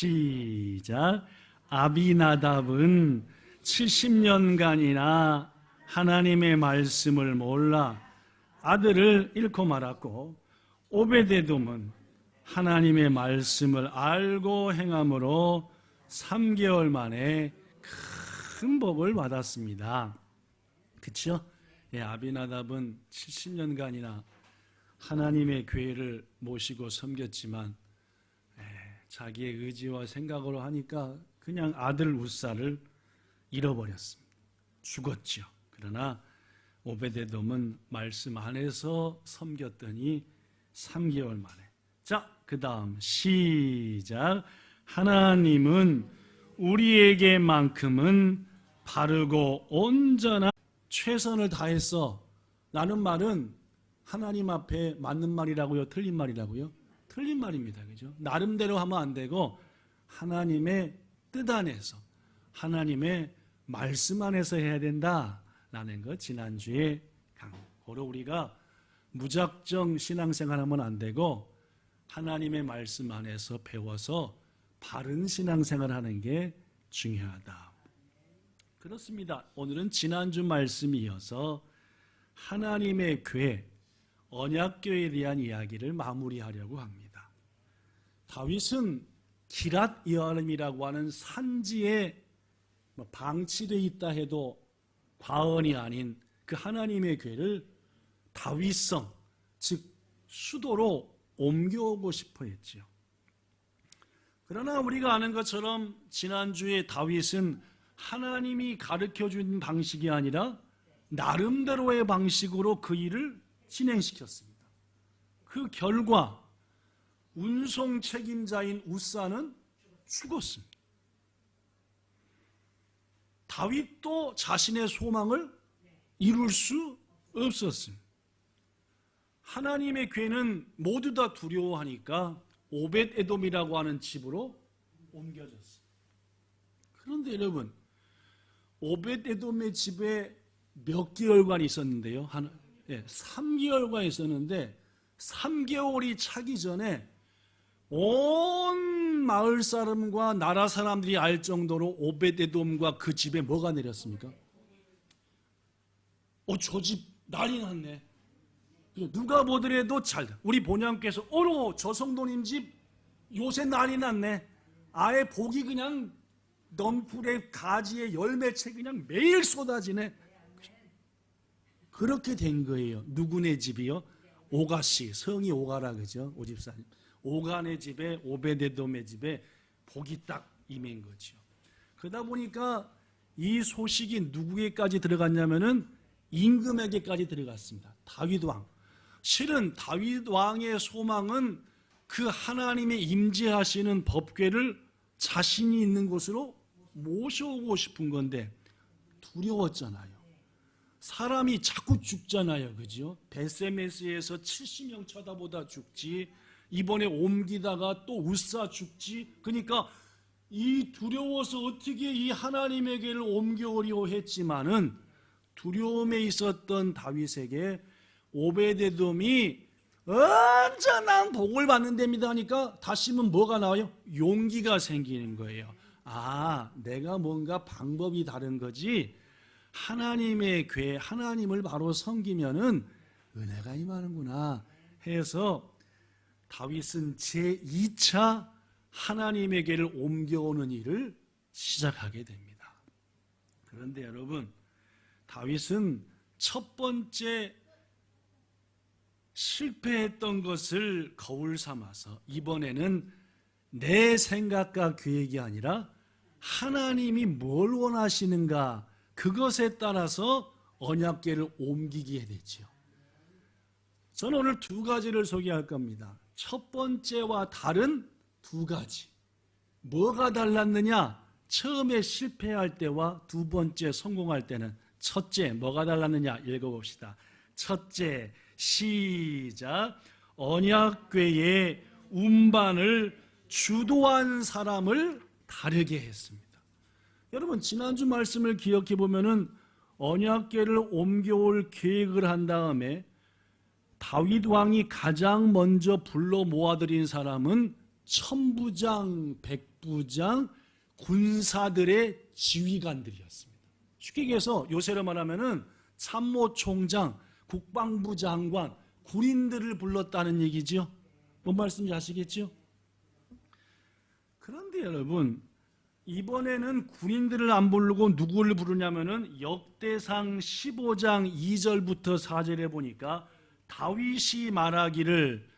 시작. 아비나답은 70년간이나 하나님의 말씀을 몰라 아들을 잃고 말았고, 오베데돔은 하나님의 말씀을 알고 행함으로 3개월 만에 큰 복을 받았습니다. 그렇죠? 예, 아비나답은 70년간이나 하나님의 교회를 모시고 섬겼지만 자기의 의지와 생각으로 하니까 그냥 아들 웃사를 잃어버렸습니다. 죽었죠. 그러나 오베데돔은 말씀 안에서 섬겼더니 3개월 만에. 자, 그 다음 시작. 하나님은 우리에게만큼은 바르고 온전한 최선을 다했어. 라는 말은 하나님 앞에 맞는 말이라고요? 틀린 말이라고요? 틀린 말입니다. 그죠? 나름대로 하면 안 되고 하나님의 뜻 안에서, 하나님의 말씀 안에서 해야 된다라는 것 지난주에 고로 우리가 무작정 신앙생활하면 안 되고 하나님의 말씀 안에서 배워서 바른 신앙생활하는 게 중요하다. 그렇습니다. 오늘은 지난주 말씀이 이어서 하나님의 교회, 언약교회에 대한 이야기를 마무리하려고 합니다. 다윗은 기랏 여아림이라고 하는 산지에 방치되어 있다 해도 과언이 아닌 그 하나님의 교회를 다윗성, 즉 수도로 옮겨오고 싶어 했지요. 그러나 우리가 아는 것처럼 지난주에 다윗은 하나님이 가르쳐준 방식이 아니라 나름대로의 방식으로 그 일을 진행시켰습니다. 그 결과 운송 책임자인 우사는 죽었습니다. 다윗도 자신의 소망을 이룰 수 없었습니다. 하나님의 교회는 모두 다 두려워하니까 오벳에돔이라고 하는 집으로 옮겨졌습니다. 그런데 여러분, 오벳에돔의 집에 몇 개월간 있었는데요? 3개월간 있었는데 3개월이 차기 전에 온 마을 사람과 나라 사람들이 알 정도로 오벳에돔과 그 집에 뭐가 내렸습니까? 저 집 난리 났네. 누가 보더라도 우리 본향께서 저 성도님 집 요새 난리 났네. 아예 복이 그냥 넝쿨에 가지에 열매채 그냥 매일 쏟아지네. 그렇게 된 거예요. 누구네 집이요? 오가씨, 성이 오가라 그죠? 오집사님. 오가네 집에, 오베데돔의 집에 복이 딱 임한 거죠. 그러다 보니까 이 소식이 누구에게까지 들어갔냐면은 임금에게까지 들어갔습니다. 다윗 왕. 실은 다윗 왕의 소망은 그 하나님의 임재하시는 법궤를 자신이 있는 곳으로 모셔오고 싶은 건데 두려웠잖아요. 사람이 자꾸 죽잖아요. 그죠? 베세메스에서 70명 쳐다보다 죽지, 이번에 옮기다가 또 우사 죽지. 그러니까 이 두려워서 어떻게 이 하나님에게를 옮겨오려 했지만은 두려움에 있었던 다윗에게 오베데돔이 언제나 복을 받는 데입니다 하니까 다시는 뭐가 나와요? 용기가 생기는 거예요. 내가 뭔가 방법이 다른 거지, 하나님의 교회, 하나님을 바로 섬기면은 은혜가 임하는구나 해서 다윗은 제2차 하나님에게를 옮겨오는 일을 시작하게 됩니다. 그런데 여러분, 다윗은 첫 번째 실패했던 것을 거울 삼아서 이번에는 내 생각과 계획이 아니라 하나님이 뭘 원하시는가, 그것에 따라서 언약궤를 옮기게 되죠. 저는 오늘 두 가지를 소개할 겁니다. 첫 번째와 다른 두 가지. 뭐가 달랐느냐? 처음에 실패할 때와 두 번째 성공할 때는. 첫째, 뭐가 달랐느냐? 읽어봅시다. 첫째, 시작. 언약궤의 운반을 주도한 사람을 다르게 했습니다. 여러분, 지난주 말씀을 기억해 보면은 언약궤를 옮겨올 계획을 한 다음에 다윗 왕이 가장 먼저 불러 모아들인 사람은 천부장, 백부장, 군사들의 지휘관들이었습니다. 쉽게 얘기해서 요새로 말하면은 참모총장, 국방부 장관, 군인들을 불렀다는 얘기죠. 뭔 말씀인지 아시겠죠? 그런데 여러분, 이번에는 군인들을 안 부르고 누구를 부르냐면은 역대상 15장 2절부터 4절에 보니까 다윗이 말하기를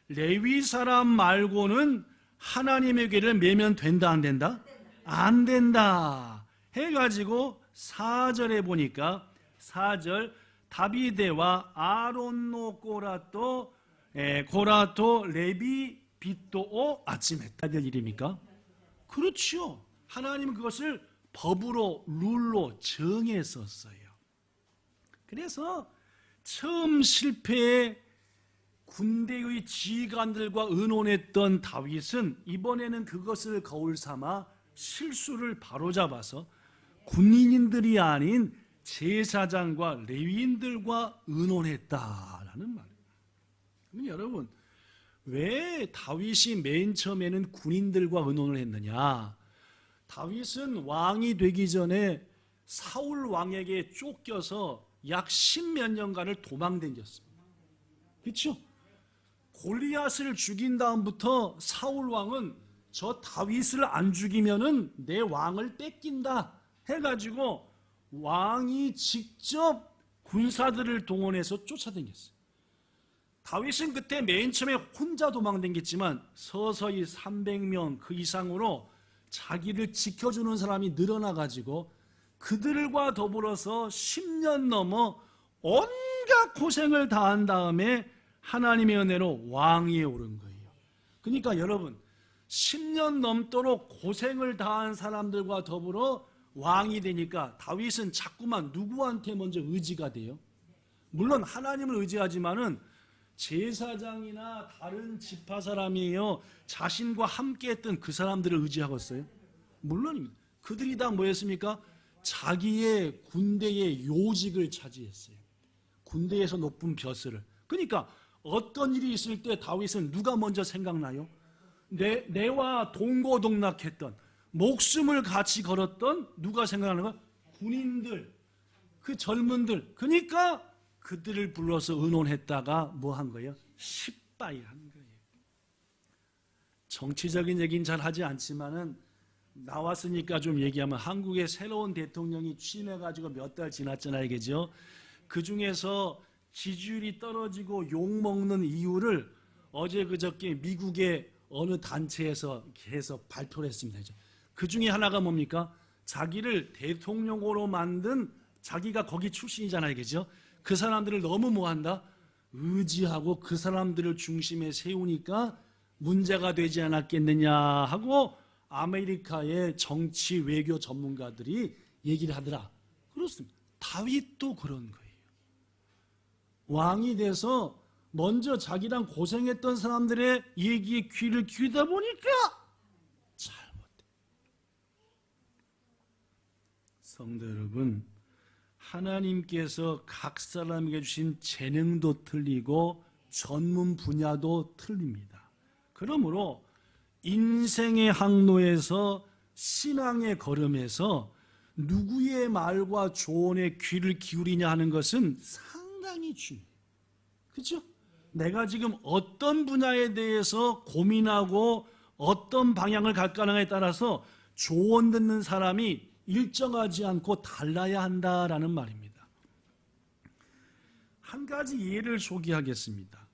레위 사람 말고는 하나님의 궤를 매면 된다 안 된다? 안 된다 해가지고 4절에 보니까 4절 다비데와 아론노 고라토 레비 빗도오 아침했다 될 일입니까? 그렇죠. 하나님은 그것을 법으로 룰로 정했었어요. 그래서 처음 실패에 군대의 지휘관들과 의논했던 다윗은 이번에는 그것을 거울 삼아 실수를 바로잡아서 군인들이 아닌 제사장과 레위인들과 의논했다라는 말이에요. 그럼 여러분, 왜 다윗이 맨 처음에는 군인들과 의논을 했느냐? 다윗은 왕이 되기 전에 사울 왕에게 쫓겨서 약 10몇 년간을 도망다녔습니다. 그렇죠? 골리앗을 죽인 다음부터 사울 왕은 저 다윗을 안 죽이면은 내 왕을 뺏긴다 해가지고 왕이 직접 군사들을 동원해서 쫓아다녔어요. 다윗은 그때 맨 처음에 혼자 도망다녔지만 서서히 300명 그 이상으로 자기를 지켜주는 사람이 늘어나가지고 그들과 더불어서 10년 넘어 온갖 고생을 다한 다음에 하나님의 은혜로 왕위에 오른 거예요. 그러니까 여러분, 10년 넘도록 고생을 다한 사람들과 더불어 왕이 되니까 다윗은 자꾸만 누구한테 먼저 의지가 돼요? 물론 하나님을 의지하지만은 제사장이나 다른 지파 사람이에요. 자신과 함께 했던 그 사람들을 의지하겠어요? 물론입니다. 그들이 다 뭐였습니까? 자기의 군대의 요직을 차지했어요. 군대에서 높은 벼슬을. 그러니까 어떤 일이 있을 때 다윗은 누가 먼저 생각나요? 내와 동고동락했던, 목숨을 같이 걸었던 누가 생각나는 거야? 군인들, 그 젊은들. 그러니까 그들을 불러서 의논했다가 뭐 한 거예요? 십바이 한 거예요. 정치적인 얘기는 잘 하지 않지만은 나왔으니까 좀 얘기하면 한국의 새로운 대통령이 취임해가지고 몇 달 지났잖아요, 그죠? 그 중에서 지지율이 떨어지고 욕먹는 이유를 어제 그저께 미국의 어느 단체에서 계속 발표를 했습니다. 그 중에 하나가 뭡니까? 자기를 대통령으로 만든, 자기가 거기 출신이잖아요, 그죠? 그 사람들을 너무 뭐한다? 의지하고 그 사람들을 중심에 세우니까 문제가 되지 않았겠느냐 하고 아메리카의 정치 외교 전문가들이 얘기를 하더라. 그렇습니다. 다윗도 그런 거예요. 왕이 돼서 먼저 자기랑 고생했던 사람들의 얘기에 귀를 기울이다 보니까 잘못돼. 성도 여러분, 하나님께서 각 사람에게 주신 재능도 틀리고 전문 분야도 틀립니다. 그러므로 인생의 항로에서 신앙의 걸음에서 누구의 말과 조언에 귀를 기울이냐 하는 것은 상당히 중요해요. 그렇죠? 내가 지금 어떤 분야에 대해서 고민하고 어떤 방향을 갈까에 따라서 조언 듣는 사람이 일정하지 않고 달라야 한다라는 말입니다. 한 가지 예를 소개하겠습니다.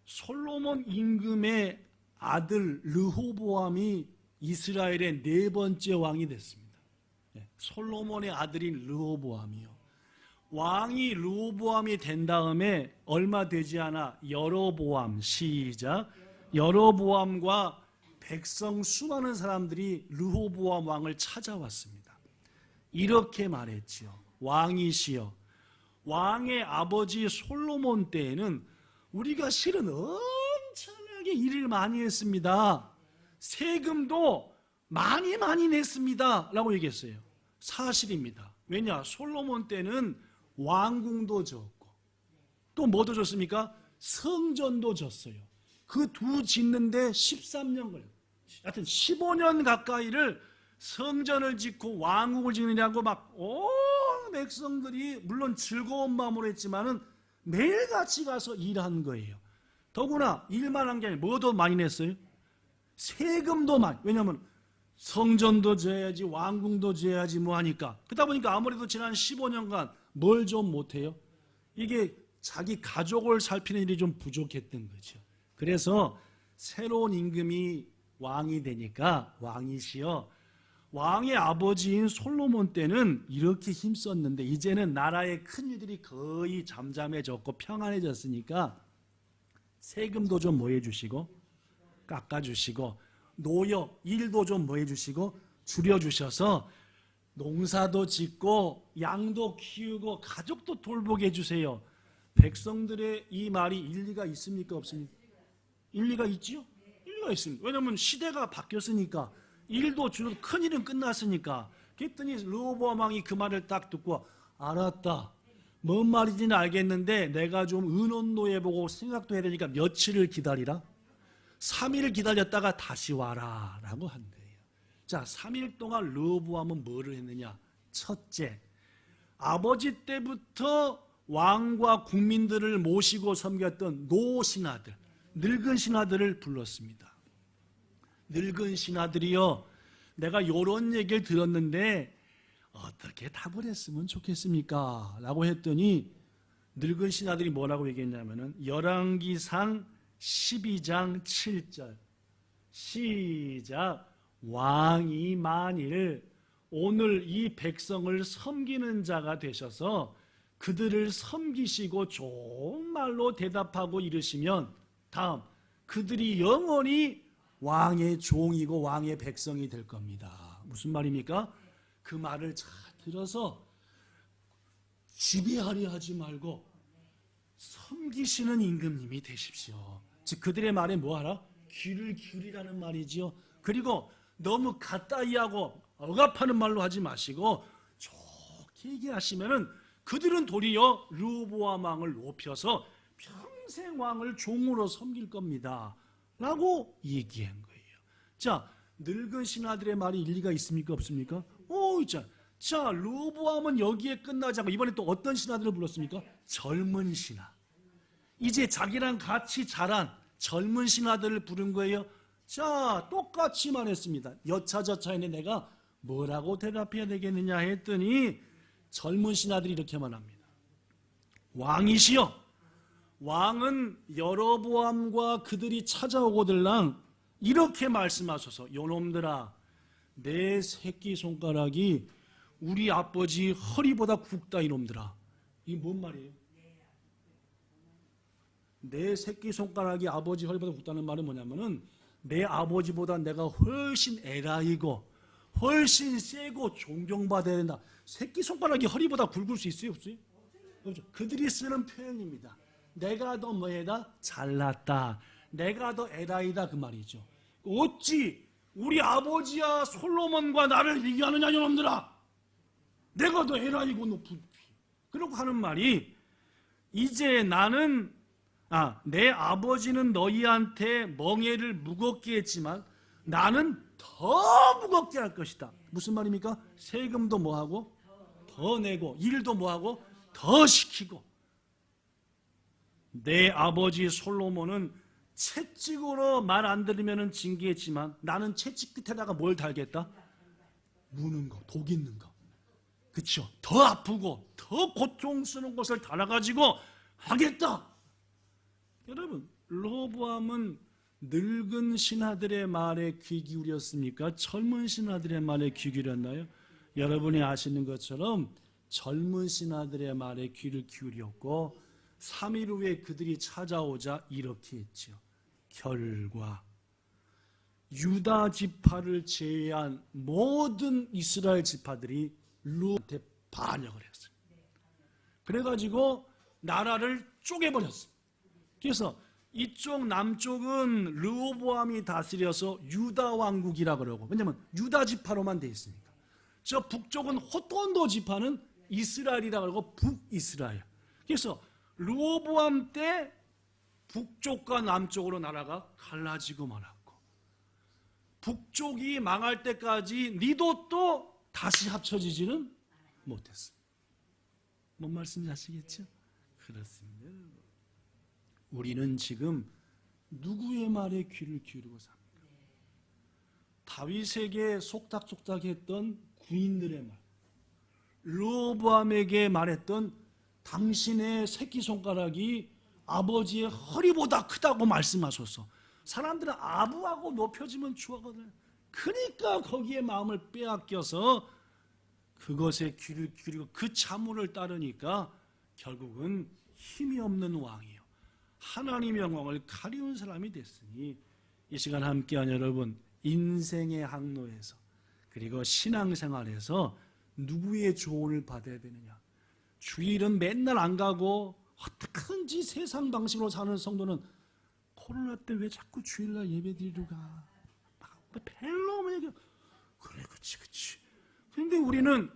솔로몬 임금의 아들 르호보암이 이스라엘의 네 번째 왕이 됐습니다. 솔로몬의 아들인 르호보암이요. 왕이 르호보암이 된 다음에 얼마 되지 않아 여로보암, 시작, 여로보암과 백성 수많은 사람들이 르호보암 왕을 찾아왔습니다. 이렇게 말했지요. 왕이시여, 왕의 아버지 솔로몬 때에는 우리가 실은 엄청나게 일을 많이 했습니다. 세금도 많이 냈습니다 라고 얘기했어요. 사실입니다. 왜냐? 솔로몬 때는 왕궁도 졌고 또 뭐도 졌습니까? 성전도 졌어요. 그 두 짓는데 13년 걸려. 하여튼 15년 가까이를 성전을 짓고 왕국을 짓느냐고 막 온 백성들이 물론 즐거운 마음으로 했지만은 매일같이 가서 일한 거예요. 더구나 일만 한 게 아니라 뭐도 많이 냈어요? 세금도 많이. 왜냐하면 성전도 지어야지 왕궁도 지어야지 뭐 하니까. 그러다 보니까 아무래도 지난 15년간 뭘 좀 못해요? 이게 자기 가족을 살피는 일이 좀 부족했던 거죠. 그래서 새로운 임금이 왕이 되니까 왕이시여, 왕의 아버지인 솔로몬 때는 이렇게 힘썼는데 이제는 나라의 큰일들이 거의 잠잠해졌고 평안해졌으니까 세금도 좀 뭐 해주시고 깎아주시고 노역, 일도 좀 뭐 해주시고 줄여주셔서 농사도 짓고 양도 키우고 가족도 돌보게 해주세요. 백성들의 이 말이 일리가 있습니까 없습니까? 일리가 있지요? 일리가 있습니다. 왜냐하면 시대가 바뀌었으니까 일도 줄어도 큰일은 끝났으니까. 그랬더니 르호보암 왕이 그 말을 딱 듣고 알았다. 뭔 말인지는 알겠는데 내가 좀 의논도 해보고 생각도 해야 되니까 며칠을 기다리라. 3일 기다렸다가 다시 와라 라고 한 거예요. 자, 3일 동안 르호보암은 뭐를 했느냐? 첫째, 아버지 때부터 왕과 국민들을 모시고 섬겼던 노신하들, 늙은 신하들을 불렀습니다. 늙은 신하들이요, 내가 요런 얘기를 들었는데 어떻게 답을 했으면 좋겠습니까? 라고 했더니 늙은 신하들이 뭐라고 얘기했냐면은 열왕기상 12장 7절 시작. 왕이 만일 오늘 이 백성을 섬기는 자가 되셔서 그들을 섬기시고 좋은 말로 대답하고 이르시면 다음 그들이 영원히 왕의 종이고 왕의 백성이 될 겁니다. 무슨 말입니까? 그 말을 잘 들어서 지배하려 하지 말고 섬기시는 임금님이 되십시오. 즉 그들의 말에 뭐하라? 귀를 기울이라는 말이지요. 그리고 너무 가까이하고 억압하는 말로 하지 마시고 좋게 얘기하시면은 그들은 도리어 르호보암 왕을 높여서 평생 왕을 종으로 섬길 겁니다 라고 얘기한 거예요. 자, 늙은 신하들의 말이 일리가 있습니까 없습니까? 자, 르호보암은 여기에 끝나지 않고 이번에 또 어떤 신하들을 불렀습니까? 젊은 신하. 이제 자기랑 같이 자란 젊은 신하들을 부른 거예요. 자, 똑같이 말했습니다. 여차저차인데 내가 뭐라고 대답해야 되겠느냐 했더니 젊은 신하들이 이렇게 말합니다. 왕이시여, 왕은 여로보암과 그들이 찾아오거들랑 이렇게 말씀하소서. 요놈들아, 내 새끼손가락이 우리 아버지 허리보다 굵다 이놈들아. 이게 뭔 말이에요? 내 새끼손가락이 아버지 허리보다 굵다는 말은 뭐냐면은 내 아버지보다 내가 훨씬 애라이고 훨씬 세고 존경받아야 된다. 새끼손가락이 허리보다 굵을 수 있어요 없어요? 없죠. 그들이 쓰는 표현입니다. 내가 더 뭐에다? 잘났다. 내가 더 애라이다 그 말이죠. 어찌 우리 아버지야 솔로몬과 나를 비교하느냐 이놈들아. 내가 더 애라이고 높은 그러고 하는 말이 이제 나는 내 아버지는 너희한테 멍에를 무겁게 했지만 나는 더 무겁게 할 것이다. 무슨 말입니까? 세금도 뭐하고? 더 내고 일도 뭐하고? 더 시키고. 내 아버지 솔로몬은 채찍으로 말 안 들으면 징계했지만 나는 채찍 끝에다가 뭘 달겠다? 무는 거, 독 있는 거. 그렇죠? 더 아프고 더 고통스러운 것을 달아가지고 하겠다. 여러분, 르호보암은 늙은 신하들의 말에 귀 기울였습니까? 젊은 신하들의 말에 귀 기울였나요? 여러분이 아시는 것처럼 젊은 신하들의 말에 귀를 기울였고 3일 후에 그들이 찾아오자 이렇게 했죠. 결과 유다 지파를 제외한 모든 이스라엘 지파들이 르호보암한테 반역을 했어요. 그래가지고 나라를 쪼개버렸어요. 그래서 이쪽 남쪽은 르호보암이 다스려서 유다 왕국이라 그러고, 왜냐하면 유다 지파로만 돼 있으니까. 저 북쪽은 호돈도 지파는 이스라엘이라 그러고 북이스라엘. 그래서 르호보암 때 북쪽과 남쪽으로 나라가 갈라지고 말았고, 북쪽이 망할 때까지 니도 또 다시 합쳐지지는 못했습니다. 뭔 말씀인지 아시겠죠? 그렇습니다. 우리는 지금 누구의 말에 귀를 기울이고 삽니까? 다윗에게 속닥속닥했던 군인들의 말, 르호보암에게 말했던 당신의 새끼손가락이 아버지의 허리보다 크다고 말씀하소서. 사람들은 아부하고 높여지면 좋아하거든요. 그러니까 거기에 마음을 빼앗겨서 그것에 귀를 기울이고 그 자문을 따르니까 결국은 힘이 없는 왕이요, 하나님의 영광을 가리운 사람이 됐으니, 이 시간 함께한 여러분, 인생의 항로에서 그리고 신앙생활에서 누구의 조언을 받아야 되느냐? 주일은 맨날 안 가고 어떻게든지 세상 방식으로 사는 성도는 코로나 때 왜 자꾸 주일날 예배드리러 가? 벨로 얘기. 그래, 그치. 그런데 우리는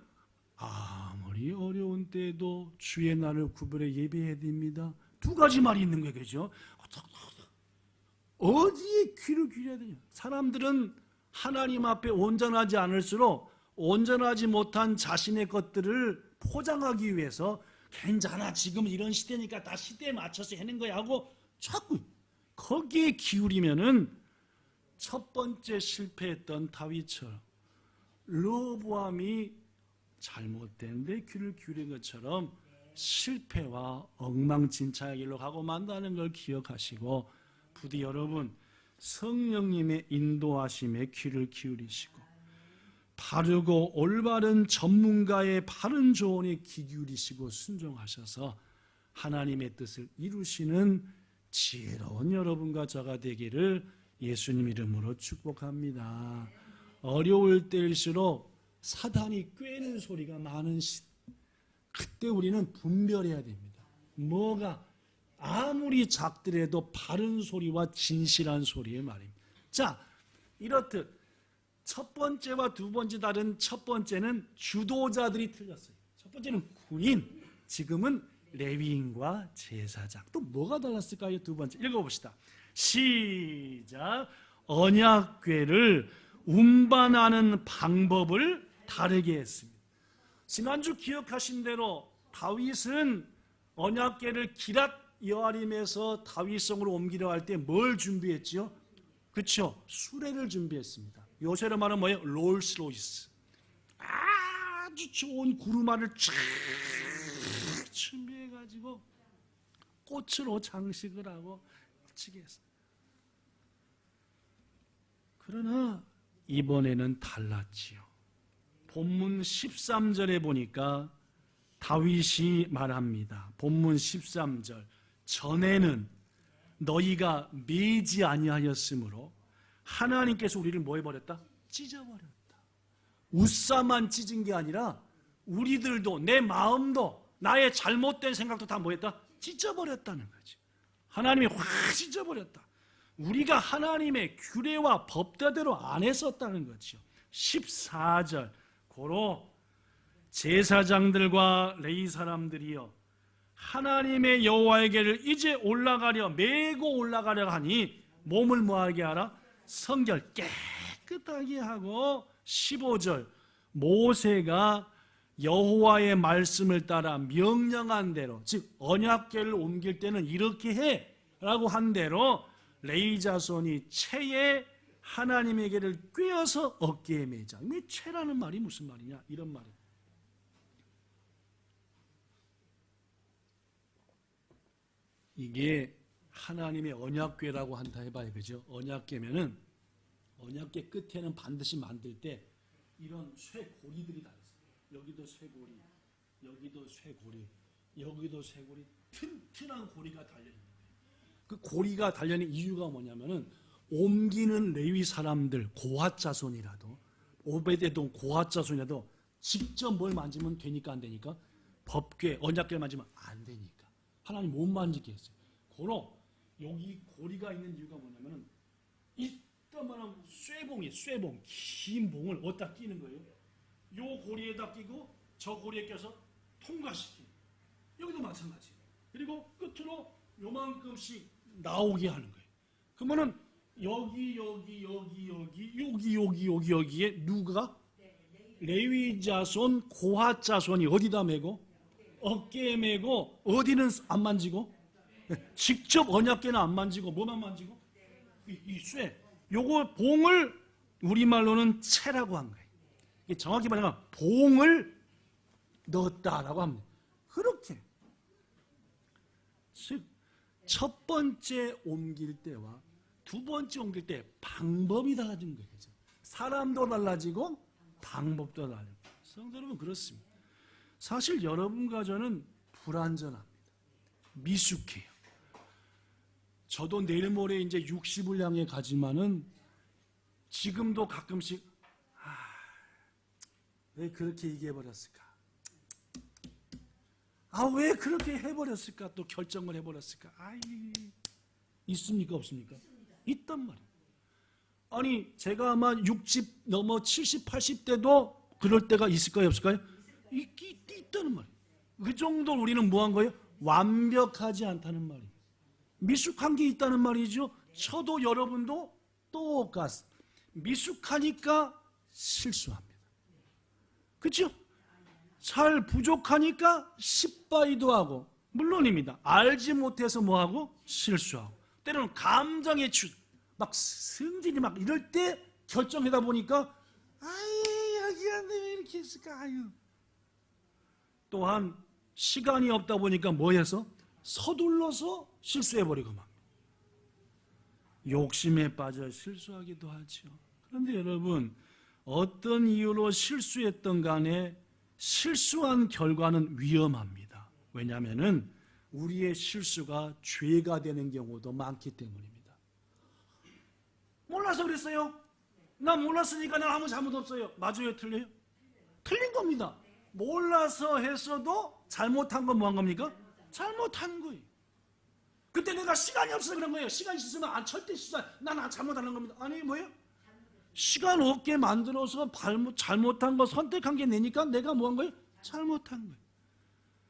아무리 어려운 때에도 주의 날을 구별해 예배해야 됩니다. 두 가지 말이 있는 거예요, 그죠? 어디에 귀를 기울여야 되냐? 사람들은 하나님 앞에 온전하지 않을수록 온전하지 못한 자신의 것들을 포장하기 위해서 괜찮아, 지금 이런 시대니까 다 시대에 맞춰서 하는 거야 하고 자꾸 거기에 기울이면은 첫 번째 실패했던 다윗처럼, 르호보암이 잘못된 데 귀를 기울인 것처럼 실패와 엉망진창의 길로 가고 만다는 걸 기억하시고, 부디 여러분 성령님의 인도하심에 귀를 기울이시고 바르고 올바른 전문가의 바른 조언에 귀 기울이시고 순종하셔서 하나님의 뜻을 이루시는 지혜로운 여러분과 저가 되기를 예수님 이름으로 축복합니다. 어려울 때일수록 사단이 꾀는 소리가 많은 그때 우리는 분별해야 됩니다. 뭐가 아무리 작더라도 바른 소리와 진실한 소리의 말입니다. 자, 이렇듯 첫 번째와 두 번째 다른, 첫 번째는 주도자들이 틀렸어요. 첫 번째는 군인, 지금은 레위인과 제사장. 또 뭐가 달랐을까요? 두 번째 읽어봅시다. 시작. 언약궤를 운반하는 방법을 다르게 했습니다. 지난주 기억하신 대로 다윗은 언약궤를 기랏 여아림에서 다윗성으로 옮기려 할 때 뭘 준비했지요? 그렇죠? 수레를 준비했습니다. 요새로 말하면 뭐예요? 롤스로이스. 아주 좋은 구루마를 쫙 준비해가지고 꽃으로 장식을 하고 치게 했어요. 그러나 이번에는 달랐지요. 본문 13절에 보니까 다윗이 말합니다. 본문 13절. 전에는 너희가 매지 아니하였으므로 하나님께서 우리를 뭐 해버렸다? 찢어버렸다. 우사만 찢은 게 아니라 우리들도, 내 마음도, 나의 잘못된 생각도 다 뭐 했다? 찢어버렸다는 거지. 하나님이 확 찢어버렸다. 우리가 하나님의 규례와 법대로 안 했었다는 거죠. 14절. 고로 제사장들과 레위 사람들이여 하나님의 여호와에게를 이제 올라가려, 메고 올라가려 하니 몸을 뭐하게 하라? 성결 깨끗하게 하고. 15절. 모세가 여호와의 말씀을 따라 명령한 대로, 즉 언약궤를 옮길 때는 이렇게 해 라고 한 대로 레위 자손이 채에 하나님에게를 꿰어서 어깨에 매자. 이 채라는 말이 무슨 말이냐? 이런 말이에요. 이게 하나님의 언약궤라고 한다 해봐요, 그죠? 언약궤면은 언약궤 끝에는 반드시 만들 때 이런 쇠고리들이 다 있어요. 여기도 쇠고리, 여기도 쇠고리, 여기도 쇠고리, 튼튼한 고리가 달려 있는 거예요. 그 고리가 달려 있는 이유가 뭐냐면은 옮기는 레위 사람들, 고핫 자손이라도, 오베데돔 고핫 자손이라도 직접 뭘 만지면 되니까 안 되니까, 법궤, 언약궤를 만지면 안 되니까 하나님 못 만지게 했어요. 고로 여기 고리가 있는 이유가 뭐냐면은 이따만한 쇠봉, 긴 봉을 어디다 끼는 거예요? 요 고리에다 끼고 저 고리에 껴서 통과시키는. 여기도 마찬가지예요. 그리고 끝으로 요만큼씩 나오게 하는 거예요. 그러면은 여기에 누가? 레위 자손, 고핫 자손이 어디다 메고? 어깨에 메고. 어디는 안 만지고? 직접 언약궤는 안 만지고 뭐만 만지고? 이 쇠. 요거 봉을 우리말로는 채라고 한 거예요. 이게 정확히 말하면 봉을 넣었다라고 합니다. 그렇게 즉 첫 번째 옮길 때와 두 번째 옮길 때 방법이 달라진 거예요. 사람도 달라지고 방법도 달라지고. 성도 여러분, 그렇습니다. 사실 여러분과 저는 불완전합니다. 미숙해요. 저도 내일 모레 이제 60을 향해 가지만은 지금도 가끔씩 왜 그렇게 얘기해 버렸을까? 왜 그렇게 해버렸을까? 또 결정을 해버렸을까? 있습니까? 없습니까? 있단 말이에요. 아니, 제가 아마 60 넘어 70, 80대도 그럴 때가 있을까요? 없을까요? 있다는 말이에요. 그 정도 우리는 뭐 한 거예요? 완벽하지 않다는 말이에요. 미숙한 게 있다는 말이죠. 저도 여러분도 똑같습니다. 미숙하니까 실수합니다. 그렇죠? 잘 부족하니까失敗도 하고, 물론입니다. 알지 못해서 뭐하고? 실수하고. 때로는 감정에 막 승질이 막 이럴 때 결정하다 보니까 여기가 왜 이렇게 했을까? 또한 시간이 없다 보니까 뭐 해서? 서둘러서 실수해버리고 막 욕심에 빠져 실수하기도 하죠. 그런데 여러분, 어떤 이유로 실수했던 간에 실수한 결과는 위험합니다. 왜냐하면 우리의 실수가 죄가 되는 경우도 많기 때문입니다. 몰라서 그랬어요. 나 몰랐으니까 난 아무 잘못 없어요. 맞아요? 틀려요? 틀린 겁니다. 몰라서 했어도 잘못한 건 뭐 한 겁니까? 잘못한 거예요. 그때 내가 시간이 없어서 그런 거예요. 시간이 있으면 절대 난 잘못하는 겁니다. 아니, 뭐예요? 시간 없게 만들어서 잘못한 거 선택한 게 내니까 내가 뭐 한 거예요? 잘못한 거예요.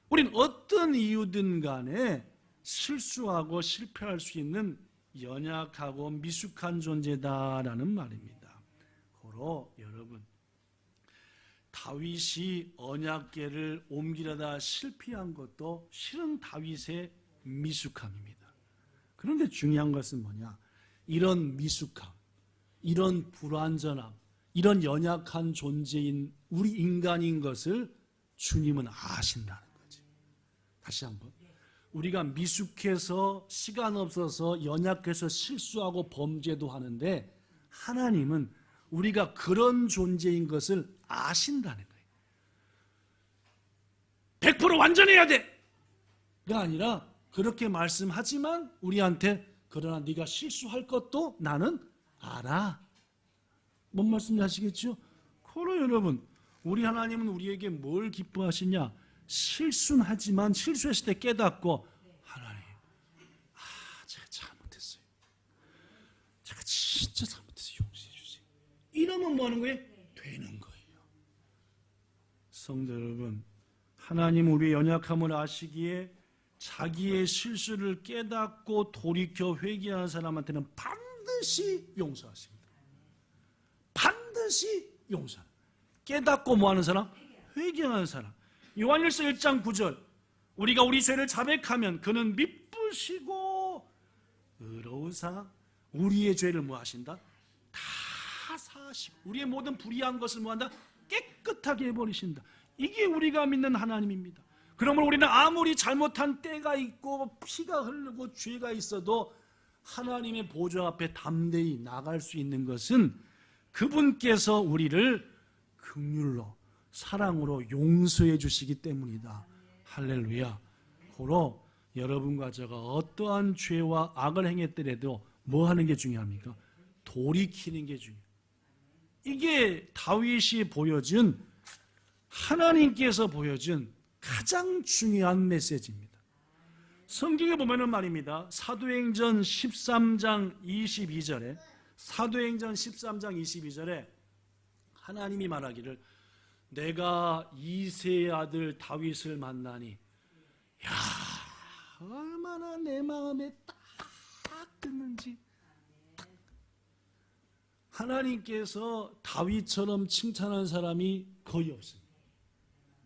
우린 어떤 이유든 간에 실수하고 실패할 수 있는 연약하고 미숙한 존재다라는 말입니다. 고로 여러분, 다윗이 언약궤를 옮기려다 실패한 것도 실은 다윗의 미숙함입니다. 그런데 중요한 것은 뭐냐? 이런 미숙함, 이런 불완전함, 이런 연약한 존재인 우리 인간인 것을 주님은 아신다는 거죠. 다시 한번, 우리가 미숙해서 시간 없어서 연약해서 실수하고 범죄도 하는데 하나님은 우리가 그런 존재인 것을 아신다는 거예요. 100% 완전해야 돼! 가 아니라 그렇게 말씀하지만 우리한테 그러나 네가 실수할 것도 나는 알아. 뭔 말씀인지 아시겠죠? 그러 여러분, 우리 하나님은 우리에게 뭘 기뻐하시냐? 실수는 하지만 실수했을 때 깨닫고 하나님, 제가 잘못했어요. 제가 진짜 잘못했어요. 용서해 주세요. 이러면 뭐 하는 거예요? 되는 거예요. 성도 여러분, 하나님 우리의 연약함을 아시기에 자기의 실수를 깨닫고 돌이켜 회개하는 사람한테는 반드시 용서하십니다. 반드시 용서. 깨닫고 뭐하는 사람? 회개하는 사람. 요한일서 1장 9절, 우리가 우리 죄를 자백하면 그는 미쁘시고 의로우사 우리의 죄를 뭐 하신다? 다 사하시고 우리의 모든 불의한 것을 뭐 한다? 깨끗하게 해버리신다. 이게 우리가 믿는 하나님입니다. 그러므로 우리는 아무리 잘못한 때가 있고 피가 흐르고 죄가 있어도 하나님의 보좌 앞에 담대히 나갈 수 있는 것은 그분께서 우리를 긍휼로 사랑으로 용서해 주시기 때문이다. 할렐루야. 고로 여러분과 제가 어떠한 죄와 악을 행했더라도 뭐 하는 게 중요합니까? 돌이키는 게 중요해요. 이게 다윗이 보여준, 하나님께서 보여준 가장 중요한 메시지입니다. 성경에 보면은 말입니다. 사도행전 13장 22절에 사도행전 13장 22절에 하나님이 말하기를 내가 이새의 아들 다윗을 만나니 얼마나 내 마음에 딱 어땠는지. 하나님께서 다윗처럼 칭찬한 사람이 거의 없습니다.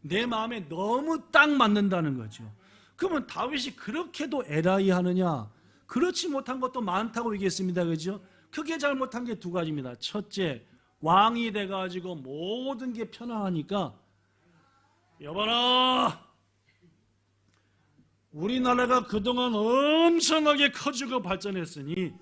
내 마음에 너무 딱 맞는다는 거죠. 그러면 다윗이 그렇게도 에라이 하느냐? 그렇지 못한 것도 많다고 얘기했습니다. 그죠? 크게 잘못한 게 두 가지입니다. 첫째, 왕이 돼가지고 모든 게 편안하니까, 여봐라, 우리나라가 그동안 엄청나게 커지고 발전했으니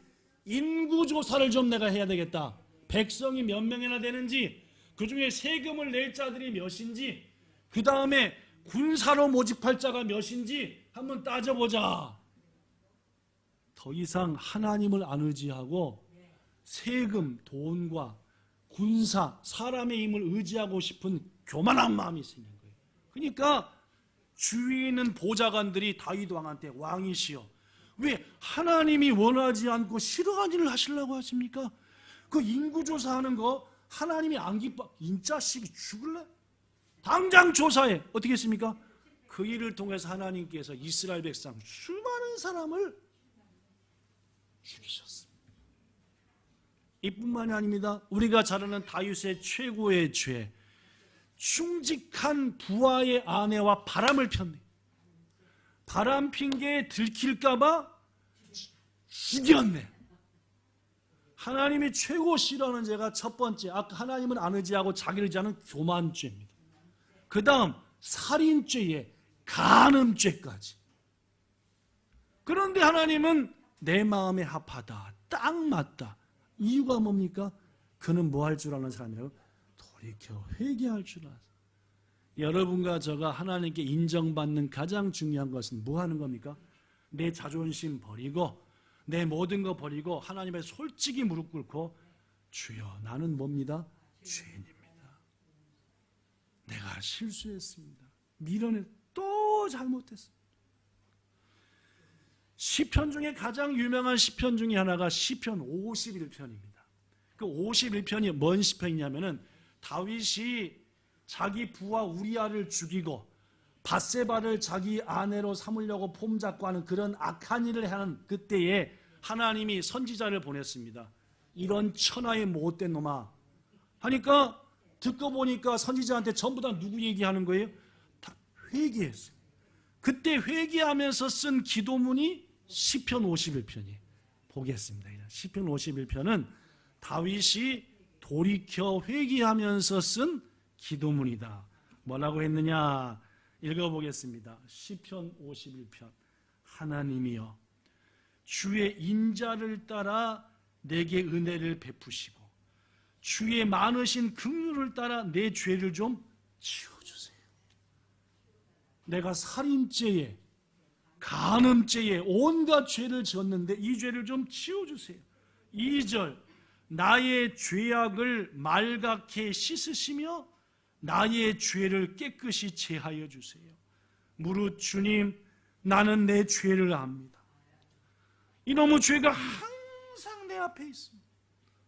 인구조사를 좀 내가 해야 되겠다. 백성이 몇 명이나 되는지, 그 중에 세금을 낼 자들이 몇인지, 그 다음에 군사로 모집할 자가 몇인지 한번 따져보자. 더 이상 하나님을 안 의지하고 세금, 돈과 군사, 사람의 힘을 의지하고 싶은 교만한 마음이 생긴 거예요. 그러니까 주위에 있는 보좌관들이 다윗 왕한테, 왕이시여, 왜 하나님이 원하지 않고 싫어하는 일을 하시려고 하십니까? 그 인구조사하는 거 하나님이 안 기뻐. 인자식이 죽을래? 당장 조사해. 어떻게 했습니까? 그 일을 통해서 하나님께서 이스라엘 백성 수많은 사람을 죽이셨습니다. 이뿐만이 아닙니다. 우리가 잘 아는 다윗의 최고의 죄, 충직한 부하의 아내와 바람을 폈네. 바람 핑계에 들킬까봐 죽였네. 하나님이 최고 싫어하는 죄가 첫 번째, 아까 하나님은 안 의지하고 자기를 의지하는 교만죄입니다. 그 다음 살인죄에 간음죄까지. 그런데 하나님은 내 마음에 합하다, 딱 맞다. 이유가 뭡니까? 그는 뭐 할 줄 아는 사람이라고? 돌이켜 회개할 줄 알아. 여러분과 저가 하나님께 인정받는 가장 중요한 것은 뭐 하는 겁니까? 내 자존심 버리고 내 모든 거 버리고 하나님의 솔직히 무릎 꿇고, 주여 나는 뭡니다? 죄인입니다. 내가 실수했습니다. 미련에 또 잘못했습니다. 시편 중에 가장 유명한 시편 중에 하나가 시편 51편입니다. 그 51편이 뭔 시편이냐면은 다윗이 자기 부하 우리아를 죽이고 밧세바를 자기 아내로 삼으려고 폼잡고 하는 그런 악한 일을 하는 그때에 하나님이 선지자를 보냈습니다. 이런 천하의 못된 놈아 하니까, 듣고 보니까 선지자한테 전부 다 누구 얘기하는 거예요? 다 회개했어요. 그때 회개하면서 쓴 기도문이 시편 51편이에요. 보겠습니다. 시편 51편은 다윗이 돌이켜 회개하면서 쓴 기도문이다. 뭐라고 했느냐? 읽어보겠습니다. 시편 51편. 하나님이여, 주의 인자를 따라 내게 은혜를 베푸시고 주의 많으신 긍휼을 따라 내 죄를 좀 지워주세요. 내가 살인죄에 간음죄에 온갖 죄를 지었는데 이 죄를 좀 지워주세요. 2절, 나의 죄악을 말갛게 씻으시며 나의 죄를 깨끗이 제하여 주세요. 무릇 주님, 나는 내 죄를 압니다. 이놈의 죄가 항상 내 앞에 있습니다.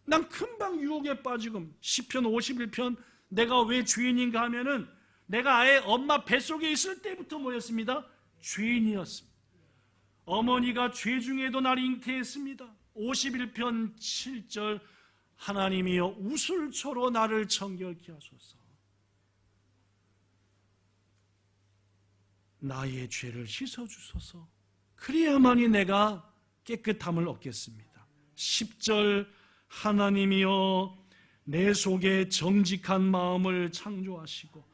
난 금방 유혹에 빠지고. 시편 51편 내가 왜 죄인인가 하면은 내가 아예 엄마 뱃속에 있을 때부터 뭐였습니다? 죄인이었습니다. 어머니가 죄 중에도 날 잉태했습니다. 51편 7절, 하나님이여 우슬초로 나를 정결케 하소서. 나의 죄를 씻어주소서. 그래야만이 내가 깨끗함을 얻겠습니다. 10절, 하나님이여 내 속에 정직한 마음을 창조하시고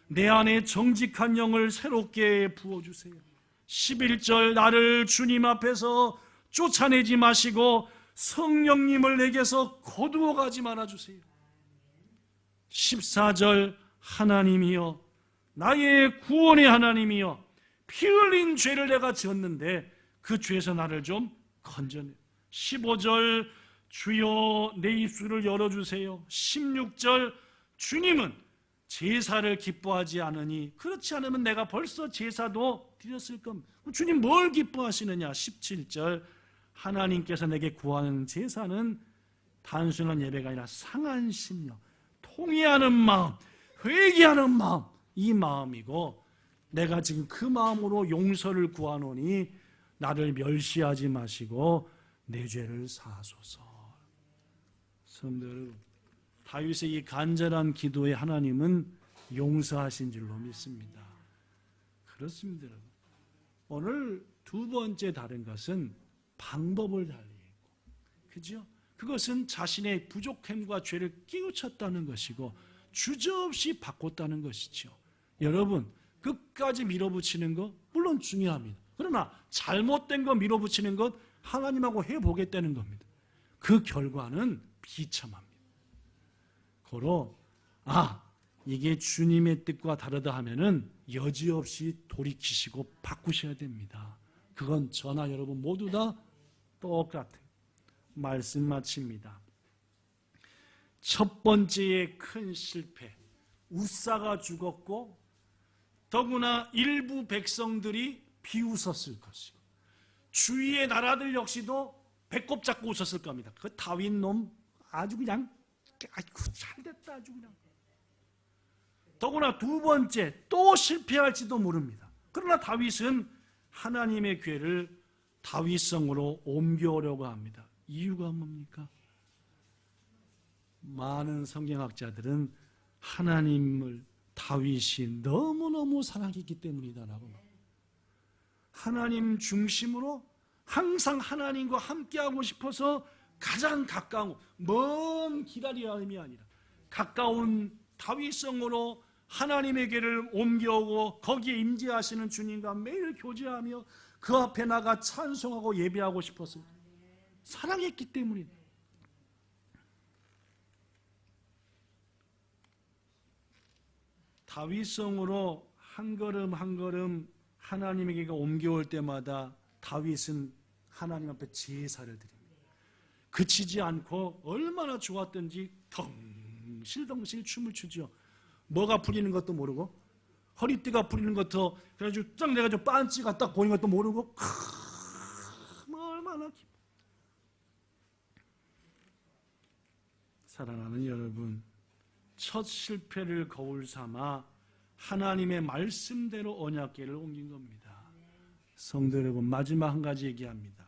내 안에 정직한 영을 새롭게 부어주세요. 11절, 나를 주님 앞에서 쫓아내지 마시고 성령님을 내게서 거두어 가지 말아주세요. 14절, 하나님이여 나의 구원의 하나님이여 피 흘린 죄를 내가 지었는데 그 죄에서 나를 좀 건져내. 15절, 주여 내 입술을 열어주세요. 16절, 주님은 제사를 기뻐하지 않으니 그렇지 않으면 내가 벌써 제사도 드렸을 겁니다. 주님 뭘 기뻐하시느냐? 17절, 하나님께서 내게 구하는 제사는 단순한 예배가 아니라 상한 심령, 통회하는 마음, 회개하는 마음, 이 마음이고, 내가 지금 그 마음으로 용서를 구하노니 나를 멸시하지 마시고 내 죄를 사하소서. 성도 여러분, 다윗의 이 간절한 기도에 하나님은 용서하신 줄로 믿습니다. 그렇습니다. 여러분. 오늘 두 번째 다른 것은 방법을 달리했고, 그죠? 그것은 자신의 부족함과 죄를 깨우쳤다는 것이고 주저없이 바꿨다는 것이죠. 여러분, 끝까지 밀어붙이는 것 물론 중요합니다. 그러나 잘못된 거 밀어붙이는 것 하나님하고 해보겠다는 겁니다. 그 결과는 비참합니다. 고로 이게 주님의 뜻과 다르다 하면은 여지없이 돌이키시고 바꾸셔야 됩니다. 그건 저나 여러분 모두 다 똑같아요. 말씀 마칩니다. 첫 번째의 큰 실패, 우사가 죽었고 더구나 일부 백성들이 비웃었을 것이고 주위의 나라들 역시도 배꼽 잡고 웃었을 겁니다. 그 다윗 놈 아주 그냥 아이고 잘됐다 아주 그냥. 더구나 두 번째 또 실패할지도 모릅니다. 그러나 다윗은 하나님의 궤를 다윗성으로 옮겨오려고 합니다. 이유가 뭡니까? 많은 성경학자들은 하나님을 다윗이 너무너무 사랑했기 때문이다라고. 하나님 중심으로 항상 하나님과 함께하고 싶어서 가장 가까운 먼 기다림이 아니라 가까운 다윗성으로 하나님의 궤를 옮겨오고 거기에 임재하시는 주님과 매일 교제하며 그 앞에 나가 찬송하고 예배하고 싶어서 사랑했기 때문이다. 다윗성으로 한 걸음 한 걸음 하나님에게 옮겨올 때마다 다윗은 하나님 앞에 제사를 드립니다. 그치지 않고 얼마나 좋았던지 덩실덩실 춤을 추죠. 뭐가 풀리는 것도 모르고 허리띠가 풀리는 것도 그래가지고 쫙 내가지고 반지가 딱 보이는 것도 모르고 얼마나 기뻐. 사랑하는 여러분, 첫 실패를 거울 삼아 하나님의 말씀대로 언약궤를 옮긴 겁니다. 성도 여러분, 마지막 한 가지 얘기합니다.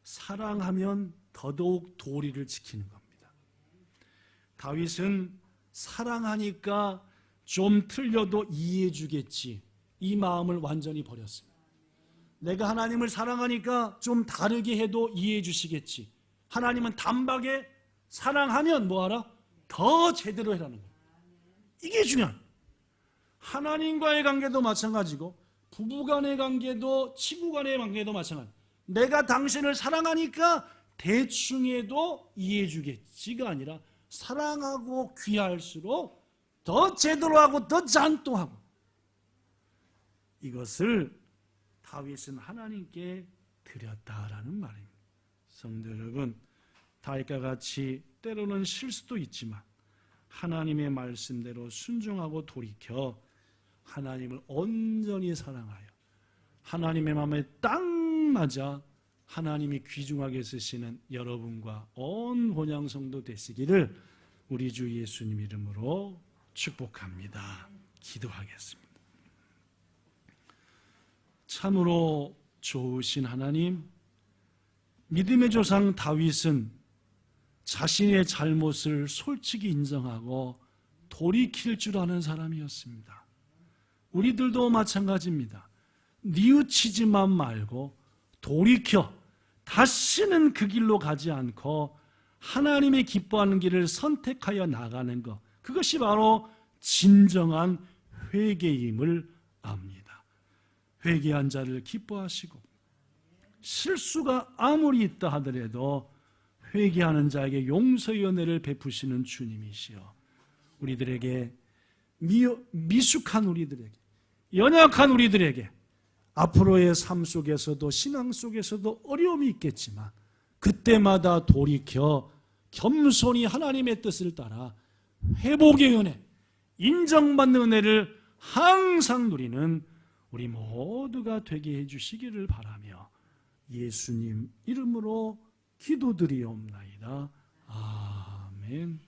사랑하면 더더욱 도리를 지키는 겁니다. 다윗은 사랑하니까 좀 틀려도 이해해 주겠지, 이 마음을 완전히 버렸습니다. 내가 하나님을 사랑하니까 좀 다르게 해도 이해해 주시겠지. 하나님은 단박에 사랑하면 뭐하라? 더 제대로 해라는 거예요. 이게 중요한. 하나님과의 관계도 마찬가지고 부부간의 관계도 친구간의 관계도 마찬가지. 내가 당신을 사랑하니까 대충 해도 이해해 주겠지가 아니라 사랑하고 귀할수록 더 제대로 하고 더 잔또하고. 이것을 다윗은 하나님께 드렸다라는 말입니다. 성도 여러분, 다윗과 같이 때로는 실수도 있지만 하나님의 말씀대로 순종하고 돌이켜 하나님을 온전히 사랑하여 하나님의 마음에 딱 맞아 하나님이 귀중하게 쓰시는 여러분과 온 본향성도 되시기를 우리 주 예수님 이름으로 축복합니다. 기도하겠습니다. 참으로 좋으신 하나님, 믿음의 조상 다윗은 자신의 잘못을 솔직히 인정하고 돌이킬 줄 아는 사람이었습니다. 우리들도 마찬가지입니다. 뉘우치지만 말고 돌이켜 다시는 그 길로 가지 않고 하나님의 기뻐하는 길을 선택하여 나가는 것, 그것이 바로 진정한 회개임을 압니다. 회개한 자를 기뻐하시고 실수가 아무리 있다 하더라도 회개하는 자에게 용서의 은혜를 베푸시는 주님이시여, 우리들에게 미숙한 우리들에게, 연약한 우리들에게 앞으로의 삶 속에서도 신앙 속에서도 어려움이 있겠지만 그때마다 돌이켜 겸손히 하나님의 뜻을 따라 회복의 은혜, 인정받는 은혜를 항상 누리는 우리 모두가 되게 해주시기를 바라며 예수님 이름으로 기도드리옵나이다. 아멘.